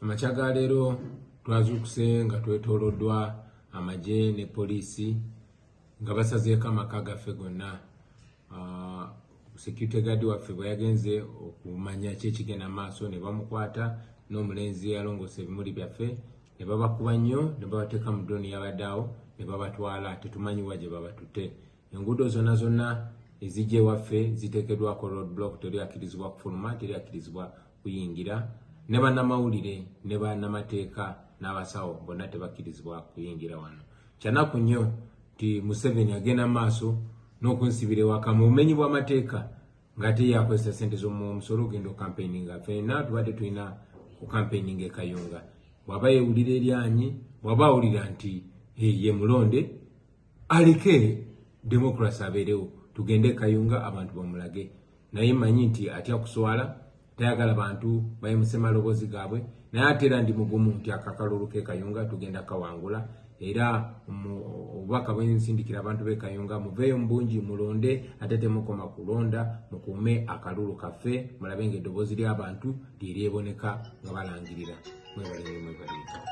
Amachaga leero twazukuse nga twetooloddwa amaje ne poliisi nga basazeeko amaka gaffe gonna. Security guard waffe bwe yagenze okumanya ki ekigenda maaso ne bamukwata n'omulenzi yalongoosa ebimuli byaffe ne babakuba nnyo ne babateeka mu drone yabadde awo ne babatwala tetumanyi wa gye babatutte. Enguudo zonna ezijja ewaffe ziteekeddwako road block, teryakirizibwa kufuluma, teryakirizibwa kuyingira. Ne bannamawulire ne bannamateeka n'abasawo bonna tebakkirizibwa kuyingira wano. Kyanaku nnyo nti Museveni agenda maaso n'okunsibira ewaka mu bumenyi bw'amateeka ng'ate yakozesa ssente z'omusolo ogenda okampeyinga. Ffenna tubadde tulina okampeyinga e Kayunga. Bw'aba yeewulira eryanyi, bw'aba awulira nti ye mulonde, aleke demokrasi abeerewo, tugende e Kayunga abantu bamulage. Naye mmanyi nti atya kuswala, tayagala bantu bayimuse maloboozi gaabwe, naye ate era ndi mugumu nti akakalulu k'e Kayunga tugenda kawangula. Era obubaka bwe nsindikira abantu b'e Kayunga, muveeyo mu bungi mulonde, ate temukoma kulonda, mukuume akalulu kaffe, mulabe ng'eddoboozi ly'abantu lye lyeboneka nga balangirira. Mwebale.